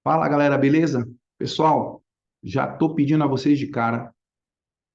Fala, galera, beleza? Pessoal, já estou pedindo a vocês de cara,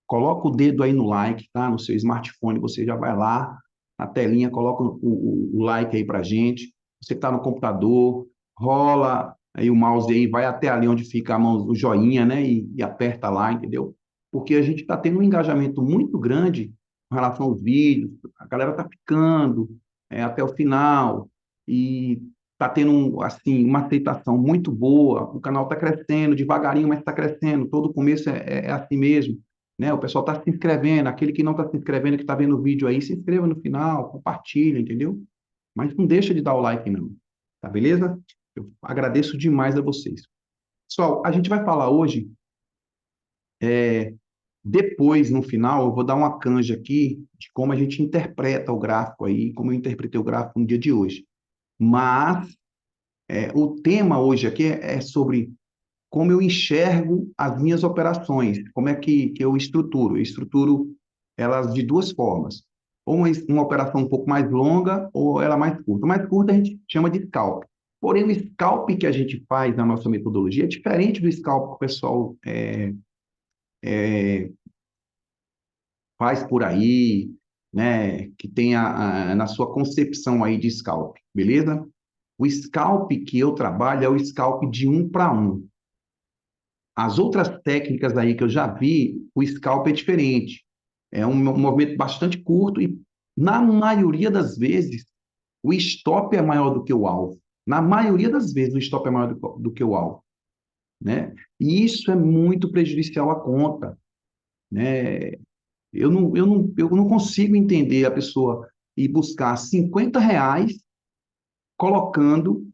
coloca o dedo aí no like, tá? No seu smartphone, você já vai lá na telinha, coloca o like aí pra gente. Você que está no computador, rola aí o mouse aí, vai até ali onde fica a mão, o joinha, né? E aperta lá, entendeu? Porque a gente está tendo um engajamento muito grande com relação aos vídeos, a galera tá ficando até o final e tá tendo assim uma aceitação muito boa. O canal está crescendo devagarinho, mas está crescendo. Todo começo é assim mesmo, né? O pessoal está se inscrevendo, aquele que não está se inscrevendo, que está vendo o vídeo aí, se inscreva no final, compartilha, entendeu? Mas não deixa de dar o like, não. Tá beleza? Eu agradeço demais a vocês. Pessoal, a gente vai falar hoje, depois, no final, eu vou dar uma canja aqui de como a gente interpreta o gráfico aí, como eu interpretei o gráfico no dia de hoje. Mas o tema hoje aqui é sobre como eu enxergo as minhas operações, como é que eu estruturo. Eu estruturo elas de duas formas. Ou uma operação um pouco mais longa, ou ela mais curta. Mais curta a gente chama de scalp. Porém, o scalp que a gente faz na nossa metodologia é diferente do scalp que o pessoal faz por aí, né? Que tem na sua concepção aí de scalp, beleza? O scalp que eu trabalho é o scalp de um para um. As outras técnicas aí que eu já vi, o scalp é diferente. É um movimento bastante curto e, na maioria das vezes, o stop é maior do que o alvo. Na maioria das vezes, o stop é maior do que o alvo, né? E isso é muito prejudicial à conta, né? Eu não consigo entender a pessoa ir buscar R$ 50 colocando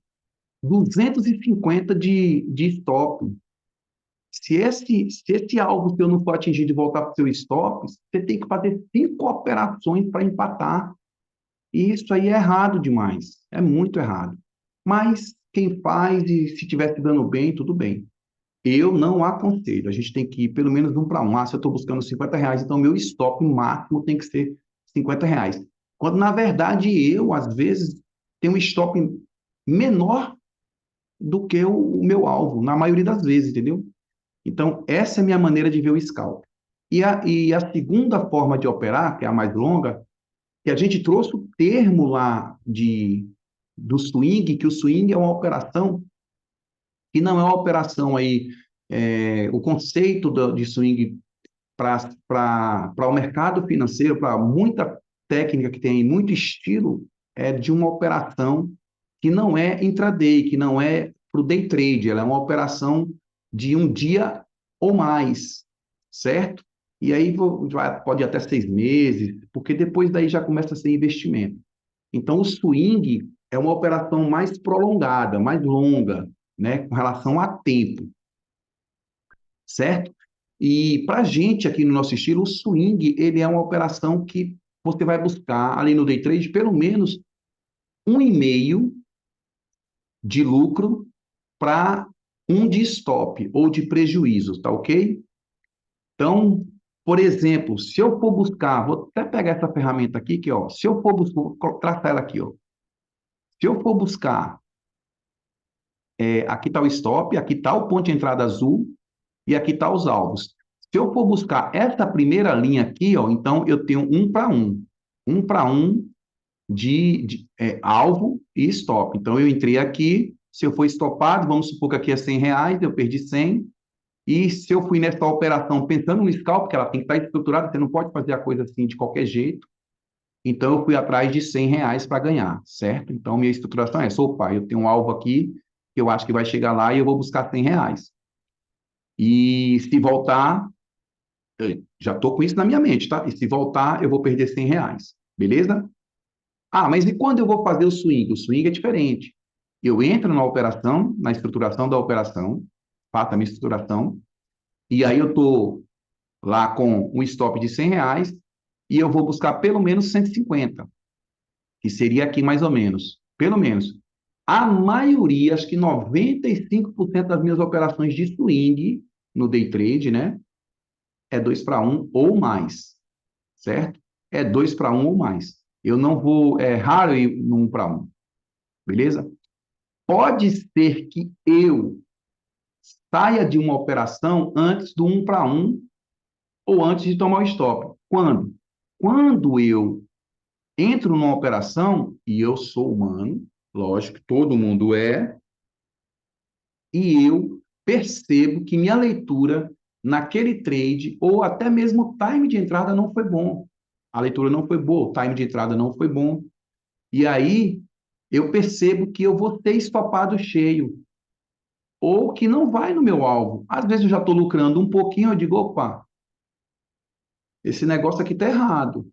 250 de stop. Se esse alvo seu não for atingido e voltar para o seu stop, você tem que fazer 5 operações para empatar. E isso aí é errado demais. É muito errado. Mas quem faz e se estiver se dando bem, tudo bem. Eu não aconselho. A gente tem que ir pelo menos um para um. Ah, se eu estou buscando R$ 50, então meu stop máximo tem que ser R$ 50. Quando, na verdade, eu, às vezes, tenho um stop menor do que o meu alvo, na maioria das vezes, entendeu? Então, essa é a minha maneira de ver o scalp. E a segunda forma de operar, que é a mais longa, que a gente trouxe o termo lá do swing, que o swing é uma operação que não é uma operação aí, o conceito de swing para o mercado financeiro, para muita técnica que tem, muito estilo, é de uma operação que não é intraday, que não é para o day trade, ela é uma operação de um dia ou mais, certo? E aí pode ir até 6 meses, porque depois daí já começa a ser investimento. Então, o swing é uma operação mais prolongada, mais longa, né, com relação a tempo, certo? E para a gente aqui no nosso estilo, o swing ele é uma operação que você vai buscar ali no day trade pelo menos 1,5 de lucro para um de stop ou de prejuízo, tá ok? Então, por exemplo, se eu for buscar, vou até pegar essa ferramenta aqui, que ó, se eu for buscar, vou traçar ela aqui, ó. Se eu for buscar, aqui está o stop, aqui está o ponto de entrada azul e aqui está os alvos. Se eu for buscar essa primeira linha aqui, ó, então eu tenho um para um de alvo e stop. Então eu entrei aqui, se eu for estopado, vamos supor que aqui é R$ 100, eu perdi 100. E se eu fui nessa operação pensando no scalp, que ela tem que estar estruturada, você não pode fazer a coisa assim de qualquer jeito. Então eu fui atrás de R$ 100 para ganhar, certo? Então minha estruturação é essa, opa, eu tenho um alvo aqui que eu acho que vai chegar lá e eu vou buscar R$ 100. E se voltar, eu já estou com isso na minha mente, tá? E se voltar, eu vou perder R$ 100, beleza? Ah, mas e quando eu vou fazer o swing? O swing é diferente. Eu entro na operação, na estruturação da operação, faço a minha estruturação, e aí eu estou lá com um stop de R$ 100 e eu vou buscar pelo menos 150, que seria aqui mais ou menos. Pelo menos. A maioria, acho que 95% das minhas operações de swing no day trade, né? É 2 para um ou mais, certo? É 2 para um ou mais. Eu não vou, é raro ir no 1 para um, beleza? Pode ser que eu saia de uma operação antes do 1 para 1 ou antes de tomar o stop. Quando? Quando eu entro numa operação, e eu sou humano, lógico, todo mundo é, e eu percebo que minha leitura naquele trade, ou até mesmo o time de entrada não foi bom. A leitura não foi boa, o time de entrada não foi bom. E aí eu percebo que eu vou ter estopado cheio, ou que não vai no meu alvo. Às vezes eu já estou lucrando um pouquinho, eu digo, opa, esse negócio aqui está errado.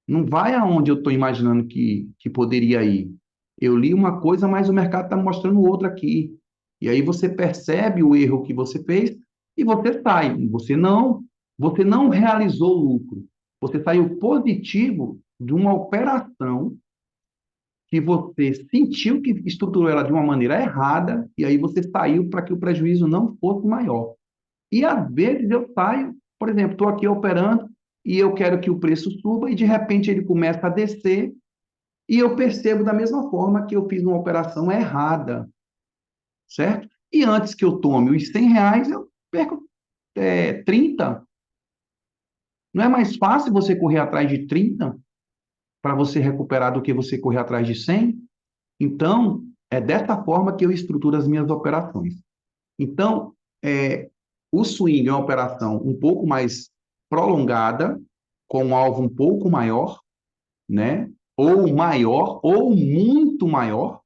Não vai aonde eu estou imaginando que poderia ir. Eu li uma coisa, mas o mercado está mostrando outra aqui. E aí você percebe o erro que você fez e você sai. Você não realizou lucro. Você saiu positivo de uma operação que você sentiu que estruturou ela de uma maneira errada e aí você saiu para que o prejuízo não fosse maior. E às vezes eu saio, por exemplo, estou aqui operando e eu quero que o preço suba e de repente ele começa a descer e eu percebo da mesma forma que eu fiz uma operação errada, certo? E antes que eu tome os R$ 100, eu perco 30. Não é mais fácil você correr atrás de 30 para você recuperar do que você correr atrás de 100? Então, é dessa forma que eu estruturo as minhas operações. Então, o swing é uma operação um pouco mais prolongada, com um alvo um pouco maior, né? Ou maior, ou muito maior,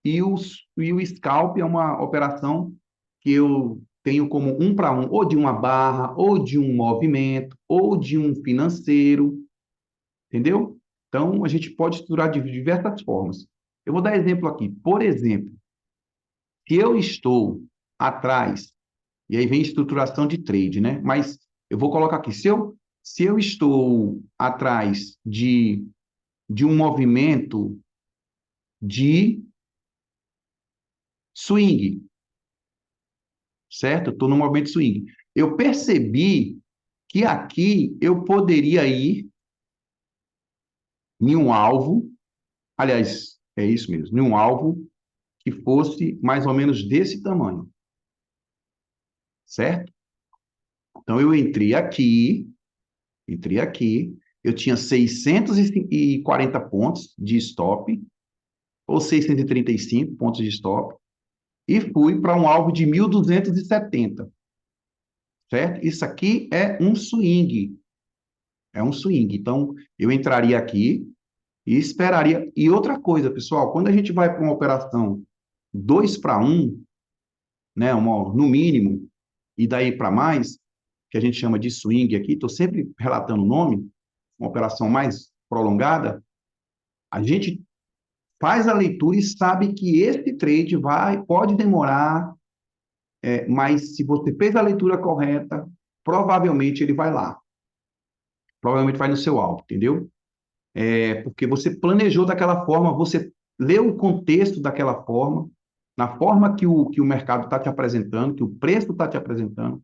e o scalp é uma operação que eu tenho como 1 para 1, ou de uma barra, ou de um movimento, ou de um financeiro, entendeu? Então, a gente pode estruturar de diversas formas. Eu vou dar exemplo aqui. Por exemplo, se eu estou atrás, e aí vem estruturação de trade, né? Mas eu vou colocar aqui, se eu estou atrás de um movimento de swing, certo? Estou no movimento de swing. Eu percebi que aqui eu poderia ir em um alvo, aliás, é isso mesmo, em um alvo que fosse mais ou menos desse tamanho, certo? Então eu entrei aqui, eu tinha 640 pontos de stop, ou 635 pontos de stop, e fui para um alvo de 1.270, certo? Isso aqui é um swing. É um swing. Então, eu entraria aqui e esperaria. E outra coisa, pessoal, quando a gente vai para uma operação 2 para 1, né, no mínimo, e daí para mais, que a gente chama de swing aqui, estou sempre relatando o nome, uma operação mais prolongada, a gente faz a leitura e sabe que esse trade pode demorar, mas se você fez a leitura correta, provavelmente ele vai lá. Provavelmente vai no seu alvo, entendeu? Porque você planejou daquela forma, você leu o contexto daquela forma, na forma que o mercado está te apresentando, que o preço está te apresentando,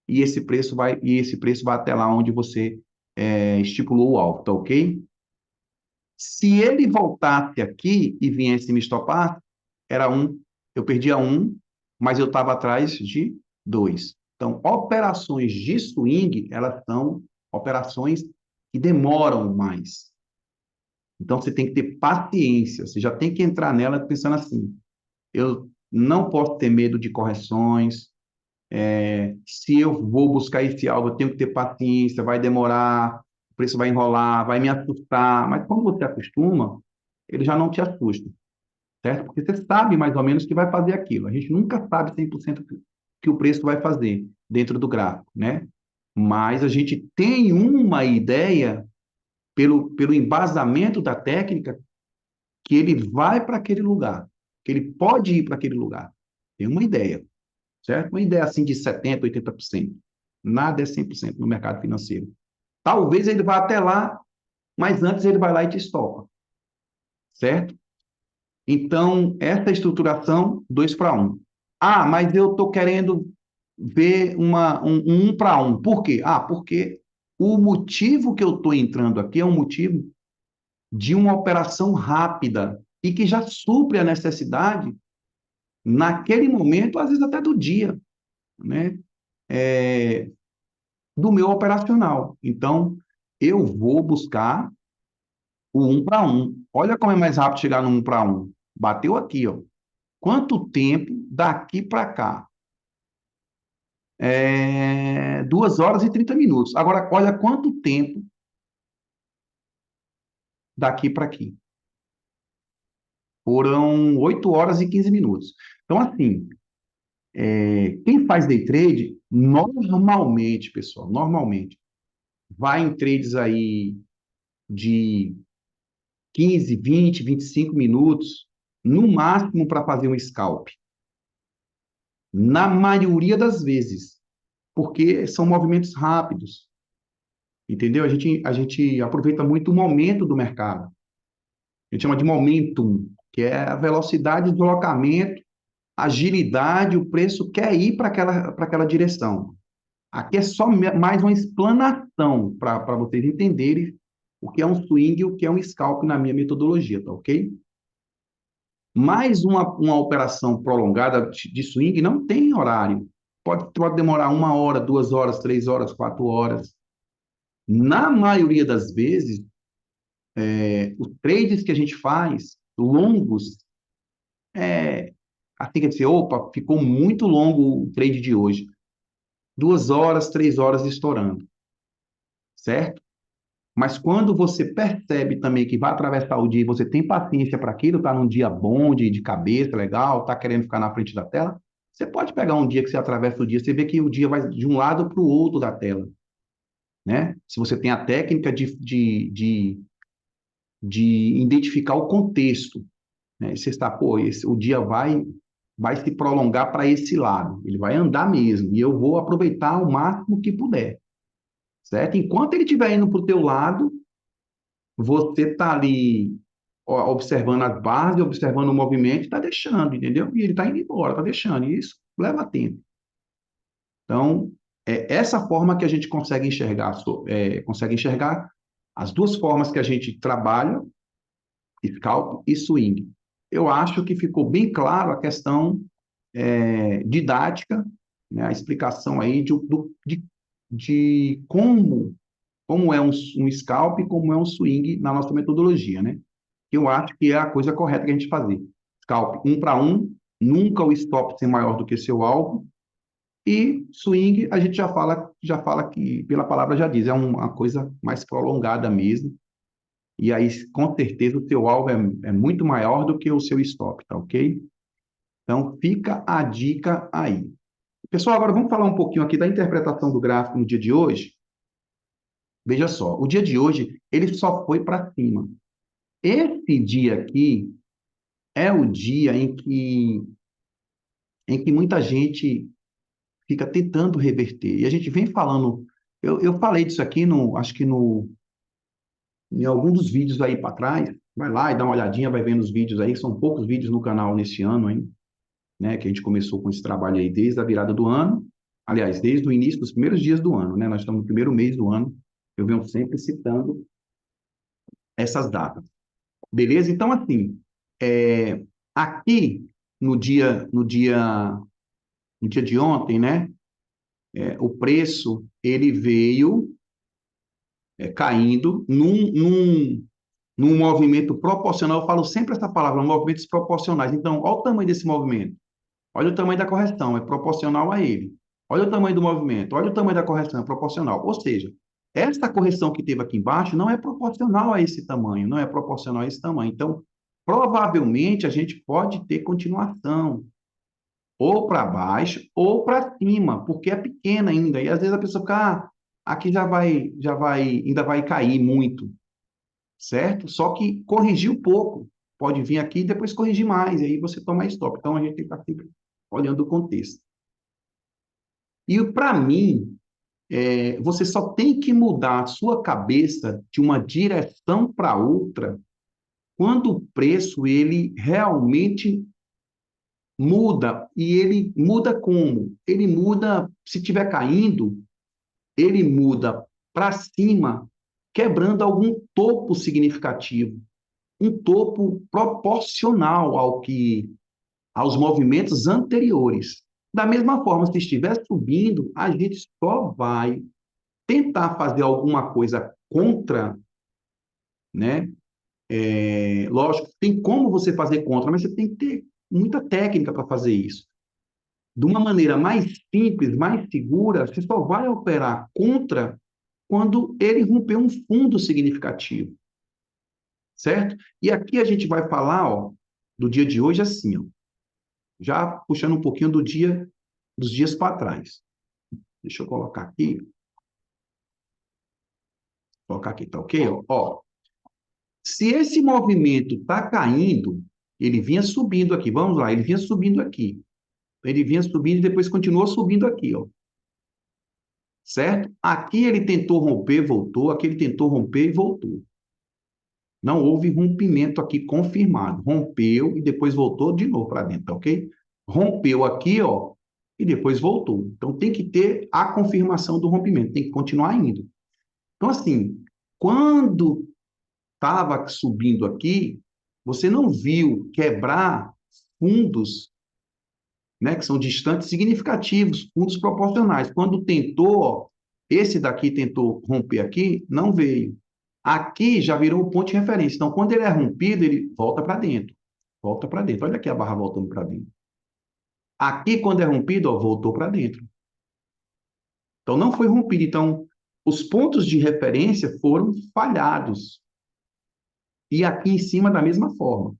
e esse preço vai até lá onde você estipulou o alvo, tá ok? Se ele voltasse aqui e viesse me estopar, era eu perdia mas eu estava atrás de 2. Então, operações de swing, elas são operações que demoram mais. Então, você tem que ter paciência, você já tem que entrar nela pensando assim, eu não posso ter medo de correções, se eu vou buscar esse alvo, eu tenho que ter paciência, vai demorar, o preço vai enrolar, vai me assustar, mas quando você acostuma, ele já não te assusta, certo? Porque você sabe mais ou menos que vai fazer aquilo. A gente nunca sabe 100% que o preço vai fazer dentro do gráfico, né? Mas a gente tem uma ideia, pelo embasamento da técnica, que ele vai para aquele lugar, que ele pode ir para aquele lugar. Tem uma ideia, certo? Uma ideia assim de 70%, 80%. Nada é 100% no mercado financeiro. Talvez ele vá até lá, mas antes ele vai lá e te estopa, certo? Então, essa estruturação, 2 para 1. Ah, mas eu estou querendo ver um 1 para 1. Por quê? Ah, porque o motivo que eu estou entrando aqui é um motivo de uma operação rápida e que já supre a necessidade, naquele momento, às vezes até do dia, né? É, do meu operacional. Então, eu vou buscar o 1 para 1. Olha como é mais rápido chegar no 1 para 1. Bateu aqui, ó. Quanto tempo daqui para cá? 2 horas e 30 minutos. Agora, olha quanto tempo daqui para aqui. Foram 8 horas e 15 minutos. Então, assim, quem faz day trade, normalmente, pessoal, normalmente, vai em trades aí de 15, 20, 25 minutos, no máximo para fazer um scalp. Na maioria das vezes, porque são movimentos rápidos, entendeu? A gente aproveita muito o momento do mercado. A gente chama de momentum, que é a velocidade de deslocamento, agilidade, o preço quer ir para aquela direção. Aqui é só mais uma explanação para vocês entenderem o que é um swing e o que é um scalp na minha metodologia, tá ok? Mais uma operação prolongada de swing não tem horário. Pode demorar 1 hora, 2 horas, 3 horas, 4 horas. Na maioria das vezes, os trades que a gente faz, longos, assim quer dizer, opa, ficou muito longo o trade de hoje. 2 horas, 3 horas estourando, certo? Mas quando você percebe também que vai atravessar o dia e você tem paciência para aquilo, está num dia bom, de cabeça, legal, está querendo ficar na frente da tela, você pode pegar um dia que você atravessa o dia, você vê que o dia vai de um lado para o outro da tela, né? Se você tem a técnica de identificar o contexto, né? Você está, pô, o dia vai se prolongar para esse lado, ele vai andar mesmo, e eu vou aproveitar o máximo que puder, certo? Enquanto ele estiver indo para o teu lado, você está ali observando as barras, observando o movimento, está deixando, entendeu? E ele está indo embora, está deixando, e isso leva tempo. Então, é essa forma que a gente consegue enxergar as duas formas que a gente trabalha, scalp e swing. Eu acho que ficou bem claro a questão didática, né, a explicação aí de como é um scalp e como é um swing na nossa metodologia, né? Eu acho que é a coisa correta que a gente fazer. Scalp 1 para 1, nunca o stop ser maior do que seu alvo, e swing a gente já fala que, pela palavra já diz, é uma coisa mais prolongada mesmo, e aí com certeza o seu alvo é muito maior do que o seu stop, tá ok? Então fica a dica aí. Pessoal, agora vamos falar um pouquinho aqui da interpretação do gráfico no dia de hoje. Veja só, o dia de hoje ele só foi para cima. Esse dia aqui é o dia em que muita gente fica tentando reverter. E a gente vem falando, eu falei disso aqui, acho que em algum dos vídeos aí para trás, vai lá e dá uma olhadinha, vai vendo os vídeos aí, são poucos vídeos no canal nesse ano, hein, né, que a gente começou com esse trabalho aí desde a virada do ano, aliás, desde o início dos primeiros dias do ano, né, nós estamos no primeiro mês do ano, eu venho sempre citando essas datas. Beleza? Então, assim, aqui no dia de ontem, né, o preço ele veio caindo num movimento proporcional. Eu falo sempre essa palavra, movimentos proporcionais. Então, olha o tamanho desse movimento, olha o tamanho da correção, é proporcional a ele. Olha o tamanho do movimento, olha o tamanho da correção, é proporcional. Ou seja, essa correção que teve aqui embaixo não é proporcional a esse tamanho, não é proporcional a esse tamanho. Então, provavelmente a gente pode ter continuação, ou para baixo ou para cima, porque é pequena ainda. E às vezes a pessoa fica, aqui ainda vai cair muito, certo? Só que corrigiu pouco. Pode vir aqui e depois corrigir mais, e aí você toma stop. Então a gente tem que estar sempre olhando o contexto. E para mim, você só tem que mudar a sua cabeça de uma direção para outra quando o preço ele realmente muda. E ele muda como? Ele muda, se estiver caindo, ele muda para cima, quebrando algum topo significativo, um topo proporcional aos movimentos anteriores. Da mesma forma, se estiver subindo, a gente só vai tentar fazer alguma coisa contra, né? Lógico, tem como você fazer contra, mas você tem que ter muita técnica para fazer isso. De uma maneira mais simples, mais segura, você só vai operar contra quando ele romper um fundo significativo, certo? E aqui a gente vai falar, ó, do dia de hoje assim, ó, já puxando um pouquinho dos dias para trás. Deixa eu colocar aqui, tá ok? Ó, se esse movimento está caindo, ele vinha subindo aqui, vamos lá, ele vinha subindo aqui. Ele vinha subindo e depois continuou subindo aqui, ó. Certo? Aqui ele tentou romper, voltou, aqui ele tentou romper e voltou. Não houve rompimento aqui confirmado. Rompeu e depois voltou de novo para dentro, tá ok? Rompeu aqui, ó, e depois voltou. Então tem que ter a confirmação do rompimento, tem que continuar indo. Então, assim, quando estava subindo aqui, você não viu quebrar fundos, né, que são distantes significativos, fundos proporcionais. Quando tentou, ó, esse daqui tentou romper aqui, não veio. Aqui já virou o ponto de referência. Então, quando ele é rompido, ele volta para dentro. Volta para dentro. Olha aqui a barra voltando para dentro. Aqui, quando é rompido, ó, voltou para dentro. Então, não foi rompido. Então, os pontos de referência foram falhados. E aqui em cima, da mesma forma.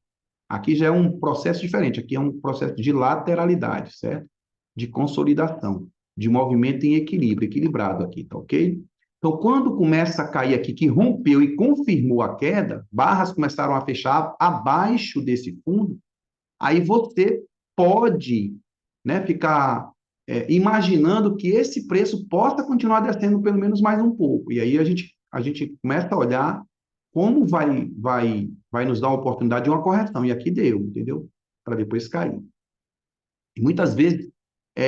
Aqui já é um processo diferente. Aqui é um processo de lateralidade, certo? De consolidação, de movimento em equilíbrio, equilibrado aqui, tá ok? Então, quando começa a cair aqui, que rompeu e confirmou a queda, barras começaram a fechar abaixo desse fundo, aí você pode, né, ficar imaginando que esse preço possa continuar descendo pelo menos mais um pouco. E aí a gente começa a olhar como vai nos dar a oportunidade de uma correção. E aqui deu, entendeu? Para depois cair. E muitas vezes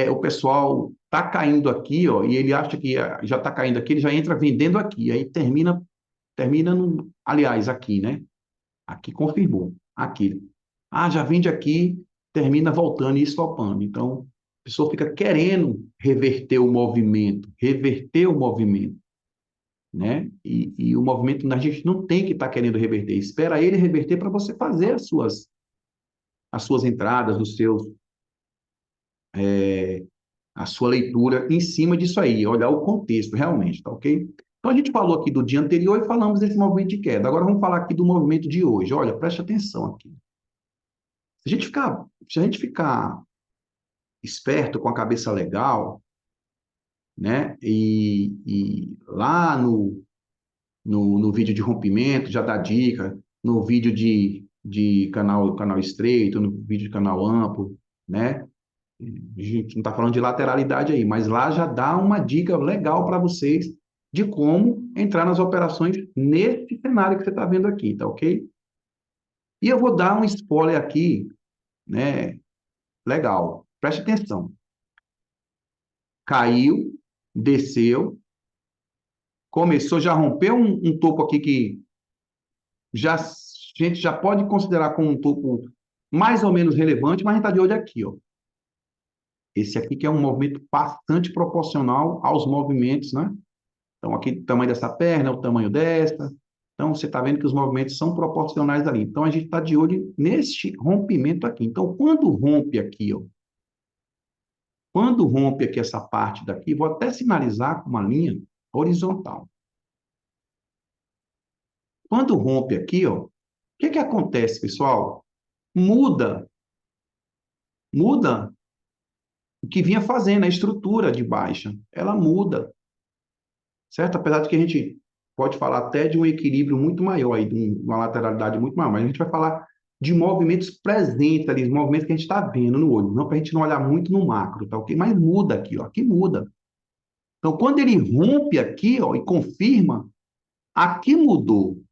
o pessoal está caindo aqui, ó, e ele acha que já está caindo aqui, ele já entra vendendo aqui, aí termina no, aliás, aqui, né? Aqui confirmou, aqui. Ah, já vende aqui, termina voltando e estopando. Então, a pessoa fica querendo reverter o movimento, né? E o movimento a gente não tem que estar querendo reverter, espera ele reverter para você fazer as suas entradas, a sua leitura em cima disso aí, olhar o contexto realmente, tá ok? Então a gente falou aqui do dia anterior e falamos desse movimento de queda. Agora vamos falar aqui do movimento de hoje. Olha, preste atenção aqui. Se a gente ficar esperto com a cabeça legal, né? E lá no vídeo de rompimento já dá dica, no vídeo de canal estreito, no vídeo de canal amplo, né? A gente não está falando de lateralidade aí, mas lá já dá uma dica legal para vocês de como entrar nas operações nesse cenário que você está vendo aqui, tá ok? E eu vou dar um spoiler aqui, né? Legal. Preste atenção. Caiu, desceu, começou, já rompeu um topo aqui que a gente já pode considerar como um topo mais ou menos relevante, mas a gente está de olho aqui, ó. Esse aqui que é um movimento bastante proporcional aos movimentos, né? Então, aqui o tamanho dessa perna, o tamanho dessa. Então, você está vendo que os movimentos são proporcionais ali. Então, a gente está de olho neste rompimento aqui. Então, quando rompe aqui, ó, quando rompe aqui essa parte daqui, vou até sinalizar com uma linha horizontal. Quando rompe aqui, ó, o que que acontece, pessoal? Muda o que vinha fazendo, a estrutura de baixa. Ela muda, certo? Apesar de que a gente pode falar até de um equilíbrio muito maior, aí, de uma lateralidade muito maior, mas a gente vai falar de movimentos presentes ali, movimentos que a gente está vendo no olho, não para a gente não olhar muito no macro, tá ok? Mas muda aqui, ó, aqui muda. Então, quando ele rompe aqui, ó, e confirma, aqui mudou.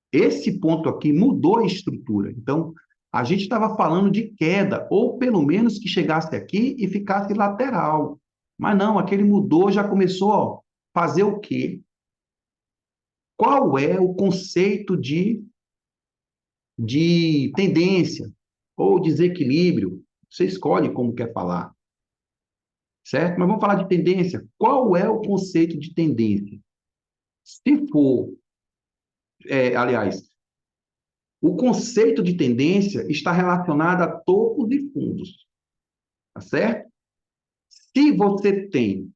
Esse ponto aqui mudou a estrutura. Então, a gente estava falando de queda, ou pelo menos que chegasse aqui e ficasse lateral. Mas não, aquele mudou, já começou a fazer o quê? Qual é o conceito de tendência? ou desequilíbrio, você escolhe como quer falar, certo? Mas vamos falar de tendência. Qual é o conceito de tendência? Se for, aliás, o conceito de tendência está relacionado a topos e fundos, tá certo? Se você tem,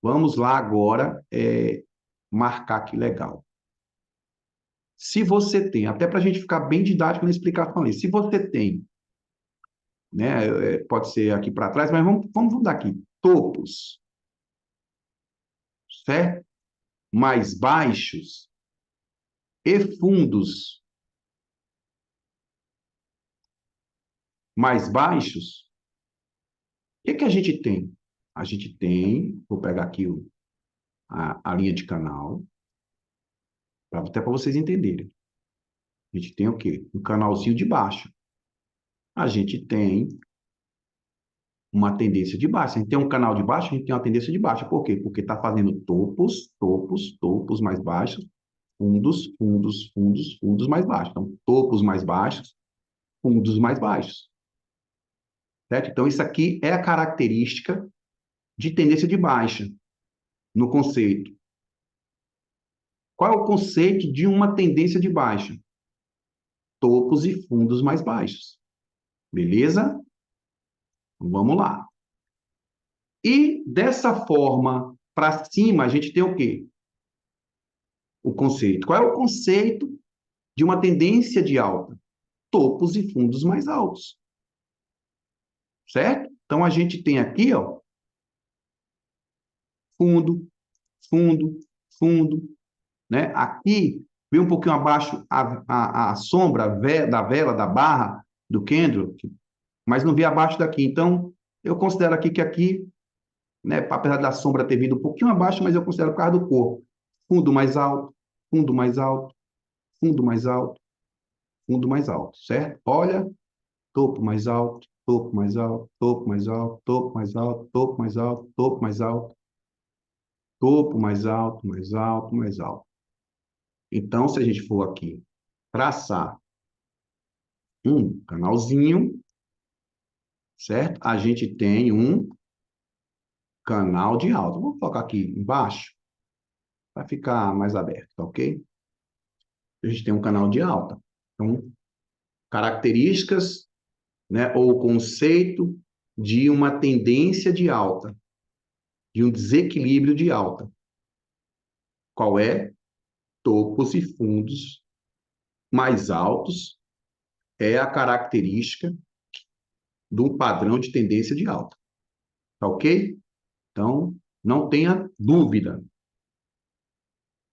vamos lá agora, marcar aqui legal. Se você tem, até para a gente ficar bem didático na explicação ali, se você tem, né, pode ser aqui para trás, mas vamos mudar aqui, topos, certo? Mais baixos e fundos mais baixos, o que que a gente tem? A gente tem, vou pegar aqui a linha de canal, até para vocês entenderem. A gente tem o quê? Um canalzinho de baixo. A gente tem uma tendência de baixa. A gente tem um canal de baixo, a gente tem uma tendência de baixa. Por quê? Porque está fazendo topos, topos, topos mais baixos, fundos, fundos, fundos, fundos mais baixos. Então, topos mais baixos, fundos mais baixos. Certo? Então, isso aqui é a característica de tendência de baixa no conceito. Qual é o conceito de uma tendência de baixa? Topos e fundos mais baixos. Beleza? Vamos lá. E dessa forma, para cima, a gente tem o quê? O conceito. Qual é o conceito de uma tendência de alta? Topos e fundos mais altos. Certo? Então, a gente tem aqui, ó, fundo, fundo, fundo, né? Aqui, vem um pouquinho abaixo a sombra da vela, da barra, do candle, mas não vi abaixo daqui. Então, eu considero aqui que aqui, né, apesar da sombra ter vindo um pouquinho abaixo, mas eu considero por causa do corpo. Fundo mais alto, fundo mais alto, fundo mais alto, fundo mais alto, certo? Olha, topo mais alto, topo mais alto, topo mais alto, topo mais alto, topo mais alto, topo mais alto, topo mais alto, mais alto, mais alto. Então, se a gente for aqui traçar um canalzinho, certo? A gente tem um canal de alta. Vou colocar aqui embaixo para ficar mais aberto, tá ok? A gente tem um canal de alta. Então, características, né, ou conceito de uma tendência de alta, de um desequilíbrio de alta. Qual é? Topos e fundos mais altos é a característica de um padrão de tendência de alta. Tá ok? Então, não tenha dúvida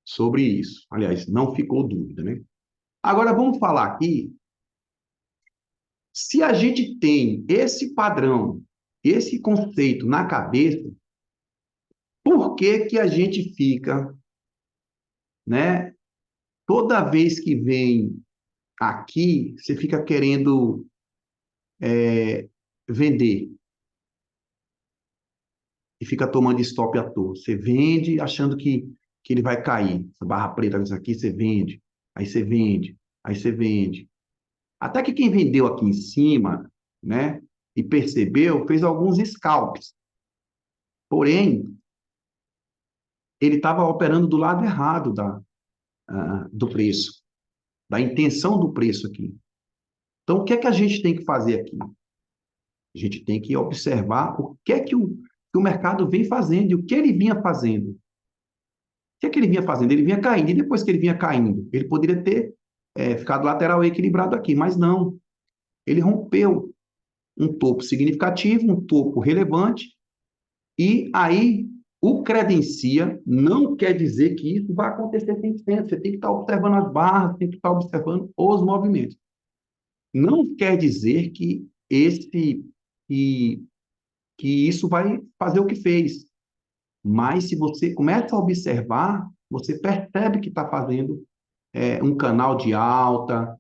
sobre isso. Aliás, não ficou dúvida, né? Agora, vamos falar aqui, se a gente tem esse padrão, esse conceito na cabeça, por que que a gente fica, né? Toda vez que vem aqui, você fica querendo vender e fica tomando stop à toa. Você vende achando que ele vai cair. Essa barra preta isso aqui, você vende, aí você vende, aí você vende. Até que quem vendeu aqui em cima, né, e percebeu, fez alguns scalps. Porém, ele estava operando do lado errado do preço, da intenção do preço aqui. Então, o que é que a gente tem que fazer aqui? A gente tem que observar o que é que o mercado vem fazendo e o que ele vinha fazendo. O que é que ele vinha fazendo? Ele vinha caindo, e depois que ele vinha caindo, ele poderia ter ficado lateral equilibrado aqui, mas não. Ele rompeu um topo significativo, um topo relevante, e aí o credencia não quer dizer que isso vai acontecer 100%. Você tem que estar observando as barras, tem que estar observando os movimentos. Não quer dizer que, que isso vai fazer o que fez. Mas se você começa a observar, você percebe que está fazendo um canal de alta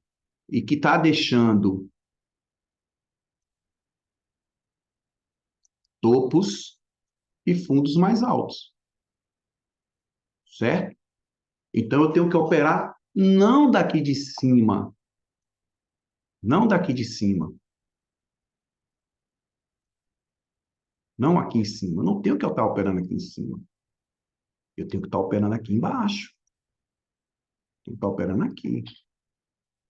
e que está deixando topos e fundos mais altos, certo? Então eu tenho que operar não daqui de cima, não daqui de cima, não aqui em cima. Eu não tenho que estar operando aqui em cima. Eu tenho que estar operando aqui embaixo. Tenho que estar operando aqui.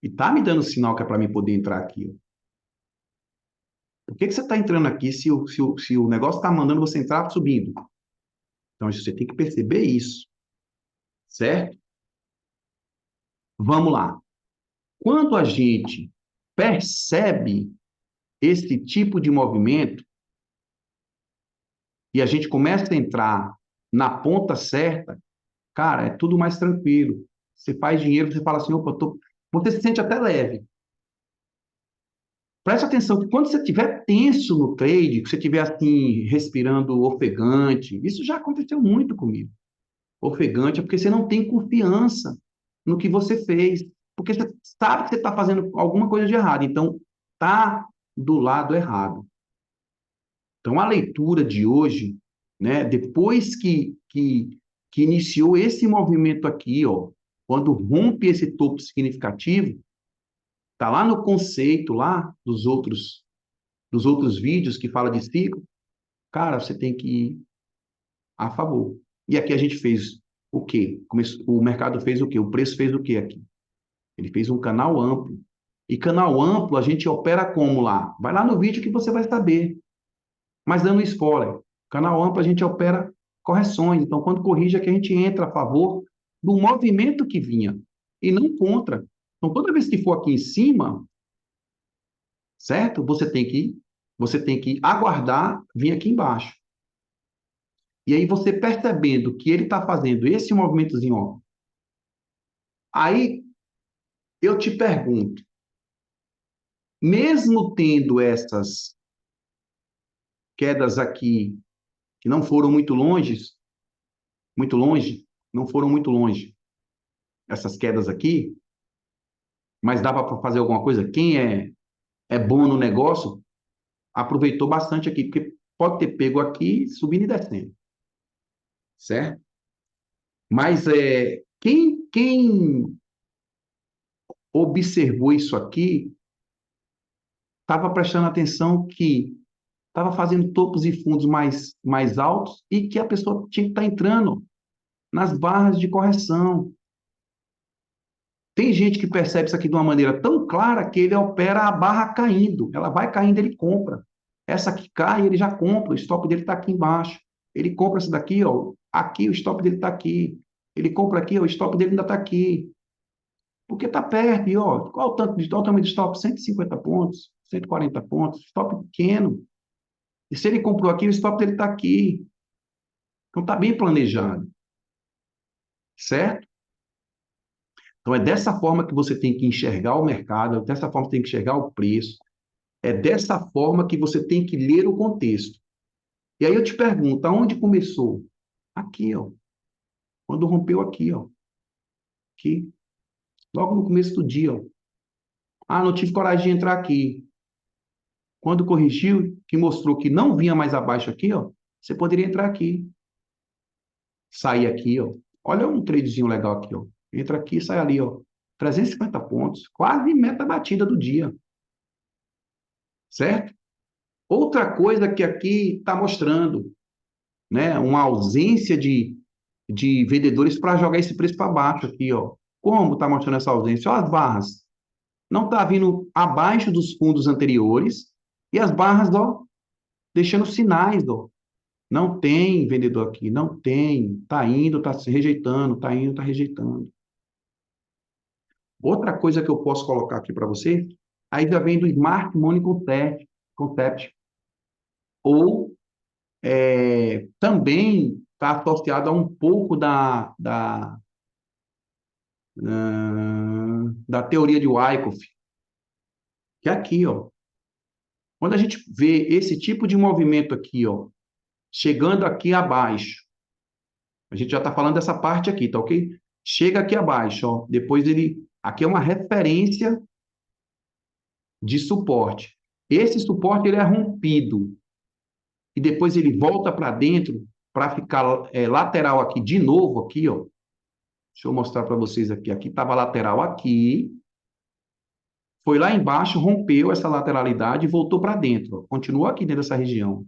E tá me dando sinal que é para mim poder entrar aqui. Ó. Por que que você está entrando aqui se o negócio está mandando você entrar subindo? Então, você tem que perceber isso, certo? Vamos lá. Quando a gente percebe esse tipo de movimento e a gente começa a entrar na ponta certa, cara, é tudo mais tranquilo. Você faz dinheiro, você fala assim, opa, você se sente até leve. Preste atenção que quando você estiver tenso no trade, que você estiver assim, respirando ofegante, isso já aconteceu muito comigo. Ofegante é porque você não tem confiança no que você fez. Porque você sabe que você está fazendo alguma coisa de errado. Então, tá do lado errado. Então, a leitura de hoje, né, depois que iniciou esse movimento aqui, ó, quando rompe esse topo significativo, tá lá no conceito lá dos outros vídeos que fala de ciclo, cara, você tem que ir a favor. E aqui a gente fez o quê? O mercado fez o quê? O preço fez o quê aqui? Ele fez um canal amplo. E canal amplo a gente opera como lá? Vai lá no vídeo que você vai saber. Mas dando spoiler, canal amplo a gente opera correções. Então, quando corrige, é que a gente entra a favor do movimento que vinha e não contra. Então, toda vez que for aqui em cima, certo? Você tem que aguardar vir aqui embaixo. E aí você percebendo que ele está fazendo esse movimentozinho, ó, aí eu te pergunto, mesmo tendo essas quedas aqui que não foram muito longe, não foram muito longe, essas quedas aqui, mas dava para fazer alguma coisa. Quem é bom no negócio aproveitou bastante aqui, porque pode ter pego aqui, subindo e descendo, certo? Mas quem observou isso aqui estava prestando atenção que estava fazendo topos e fundos mais altos e que a pessoa tinha que estar entrando nas barras de correção. Tem gente que percebe isso aqui de uma maneira tão clara que ele opera a barra caindo. Ela vai caindo, ele compra. Essa que cai, ele já compra. O stop dele está aqui embaixo. Ele compra essa daqui, ó. Aqui o stop dele está aqui. Ele compra aqui, ó, o stop dele ainda está aqui. Porque está perto. E, ó, qual o tamanho do stop? 150 pontos, 140 pontos. Stop pequeno. E se ele comprou aqui, o stop dele está aqui. Então está bem planejado. Certo? Então é dessa forma que você tem que enxergar o mercado, é dessa forma que você tem que enxergar o preço, é dessa forma que você tem que ler o contexto. E aí eu te pergunto, aonde começou? Aqui, ó. Quando rompeu aqui, ó. Aqui. Logo no começo do dia, ó. Ah, não tive coragem de entrar aqui. Quando corrigiu, que mostrou que não vinha mais abaixo aqui, ó, você poderia entrar aqui. Sair aqui, ó. Olha um tradezinho legal aqui, ó. Entra aqui, sai ali, ó. 350 pontos, quase meta batida do dia, certo? Outra coisa que aqui está mostrando, né, uma ausência de vendedores para jogar esse preço para baixo aqui, ó. Como está mostrando essa ausência? Olha as barras. Não está vindo abaixo dos fundos anteriores e as barras, ó, deixando sinais, ó. Não tem vendedor aqui, não tem. Está indo, está se rejeitando, está indo, está rejeitando. Outra coisa que eu posso colocar aqui para você, aí já vem do Smart Money Concept ou também está associado a um pouco da teoria de Wyckoff, que é aqui, ó. Quando a gente vê esse tipo de movimento aqui, ó, chegando aqui abaixo, a gente já está falando dessa parte aqui, tá ok? Chega aqui abaixo, ó, depois aqui é uma referência de suporte. Esse suporte ele é rompido e depois ele volta para dentro para ficar lateral aqui de novo aqui, ó. Deixa eu mostrar para vocês aqui. Aqui estava lateral aqui, foi lá embaixo, rompeu essa lateralidade e voltou para dentro. Ó. Continua aqui dentro dessa região,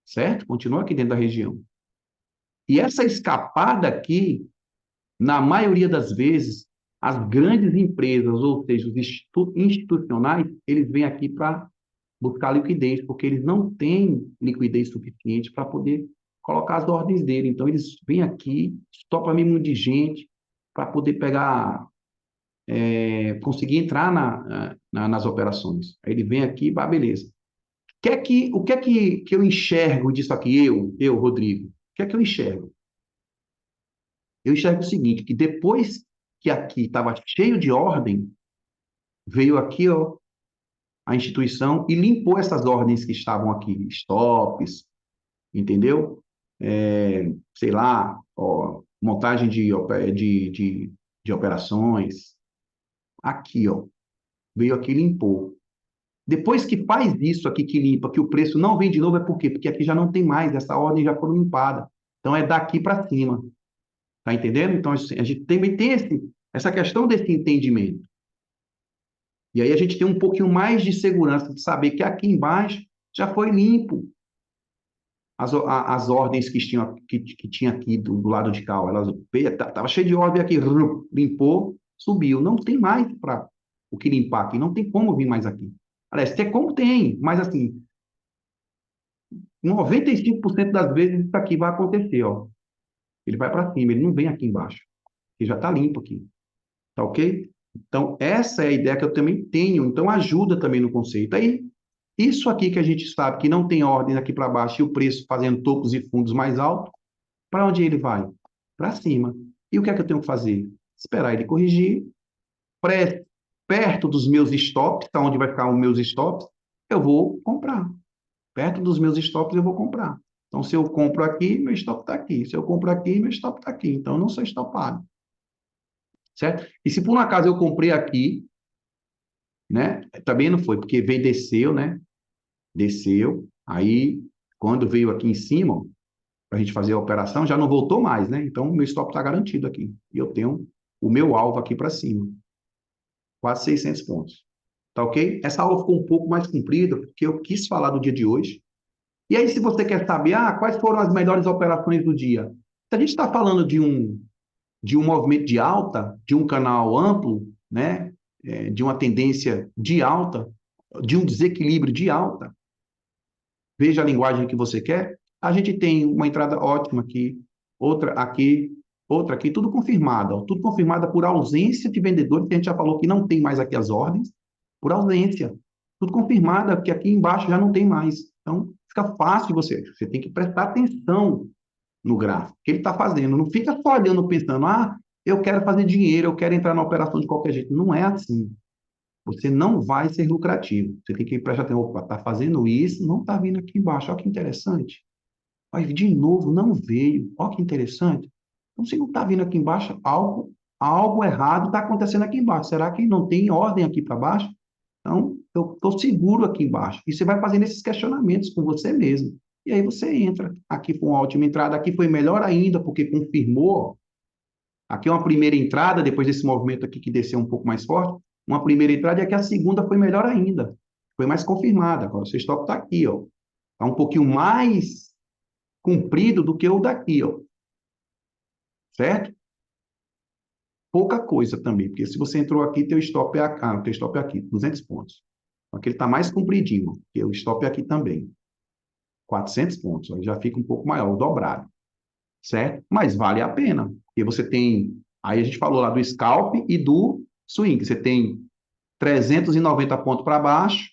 certo? Continua aqui dentro da região. E essa escapada aqui, na maioria das vezes, as grandes empresas, ou seja, os institucionais, eles vêm aqui para buscar liquidez, porque eles não têm liquidez suficiente para poder colocar as ordens dele. Então, eles vêm aqui, estopam mínimo de gente para poder pegar, conseguir entrar nas operações. Aí ele vem aqui, beleza. O que é que eu enxergo disso aqui, Rodrigo? O que é que eu enxergo? Eu enxergo o seguinte, que depois que aqui estava cheio de ordem, veio aqui, ó, a instituição e limpou essas ordens que estavam aqui, stops, entendeu? Sei lá, ó, montagem de operações. Aqui, ó, veio aqui e limpou. Depois que faz isso aqui, que limpa, que o preço não vem de novo, é por quê? Porque aqui já não tem mais, essa ordem já foi limpada. Então, é daqui para cima. Tá entendendo? Então, a gente também tem essa questão desse entendimento. E aí a gente tem um pouquinho mais de segurança de saber que aqui embaixo já foi limpo as ordens que tinha aqui do lado de cá. Elas estava cheio de ordem aqui, limpou, subiu. Não tem mais para o que limpar aqui, não tem como vir mais aqui. Aliás, tem como tem, mas assim, 95% das vezes isso aqui vai acontecer, ó. Ele vai para cima, ele não vem aqui embaixo. Ele já está limpo aqui. Tá ok? Então, essa é a ideia que eu também tenho. Então, ajuda também no conceito. Aí, isso aqui que a gente sabe que não tem ordem aqui para baixo e o preço fazendo topos e fundos mais altos, para onde ele vai? Para cima. E o que é que eu tenho que fazer? Esperar ele corrigir, perto dos meus stops, tá onde vai ficar os meus stops, eu vou comprar. Perto dos meus stops, eu vou comprar. Então, se eu compro aqui, meu stop está aqui. Se eu compro aqui, meu stop está aqui. Então, eu não sou estopado. Certo? E se por um acaso eu comprei aqui, né? Também não foi, porque veio, desceu, né? Desceu, aí quando veio aqui em cima, para a gente fazer a operação, já não voltou mais, né? Então, o meu stop está garantido aqui. E eu tenho o meu alvo aqui para cima, quase 600 pontos. Tá ok? Essa aula ficou um pouco mais comprida, porque eu quis falar do dia de hoje. E aí, se você quer saber, quais foram as melhores operações do dia? Se a gente está falando de um movimento de alta, de um canal amplo, né? De uma tendência de alta, de um desequilíbrio de alta, veja a linguagem que você quer, a gente tem uma entrada ótima aqui, outra aqui, tudo confirmado, tudo confirmada por ausência de vendedores, que a gente já falou que não tem mais aqui as ordens, por ausência. Tudo confirmado, porque aqui embaixo já não tem mais. Então, fica fácil você tem que prestar atenção no gráfico, que ele está fazendo. Não fica só olhando, pensando, eu quero fazer dinheiro, eu quero entrar na operação de qualquer jeito. Não é assim. Você não vai ser lucrativo. Você tem que prestar atenção, opa, está fazendo isso, não está vindo aqui embaixo. Olha que interessante. Mas de novo, não veio. Olha que interessante. Então, se não está vindo aqui embaixo, algo errado está acontecendo aqui embaixo. Será que não tem ordem aqui para baixo? Então, eu estou seguro aqui embaixo. E você vai fazendo esses questionamentos com você mesmo. E aí você entra. Aqui foi uma ótima entrada, aqui foi melhor ainda, porque confirmou. Aqui é uma primeira entrada, depois desse movimento aqui que desceu um pouco mais forte, uma primeira entrada, e aqui a segunda foi melhor ainda. Foi mais confirmada. Agora o seu stop está aqui, ó. Está um pouquinho mais comprido do que o daqui, ó. Certo? Pouca coisa também, porque se você entrou aqui, teu stop é aqui, 200 pontos. Aqui ele está mais compridinho, porque o stop é aqui também. 400 pontos, aí já fica um pouco maior, o dobrado. Certo? Mas vale a pena, porque você tem, aí a gente falou lá do scalp e do swing, você tem 390 pontos para baixo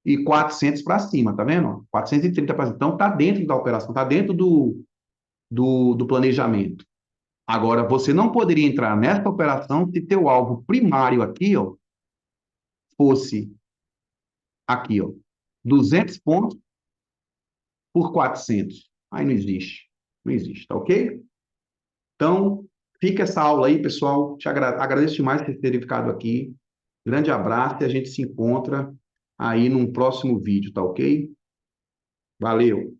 e 400 para cima, tá vendo? 430 para cima. Então, está dentro da operação, está dentro do planejamento. Agora, você não poderia entrar nessa operação se teu alvo primário aqui, ó, fosse aqui, ó, 200 pontos por 400. Aí não existe. Não existe, tá ok? Então, fica essa aula aí, pessoal. Agradeço demais por terem ficado aqui. Grande abraço e a gente se encontra aí num próximo vídeo, tá ok? Valeu!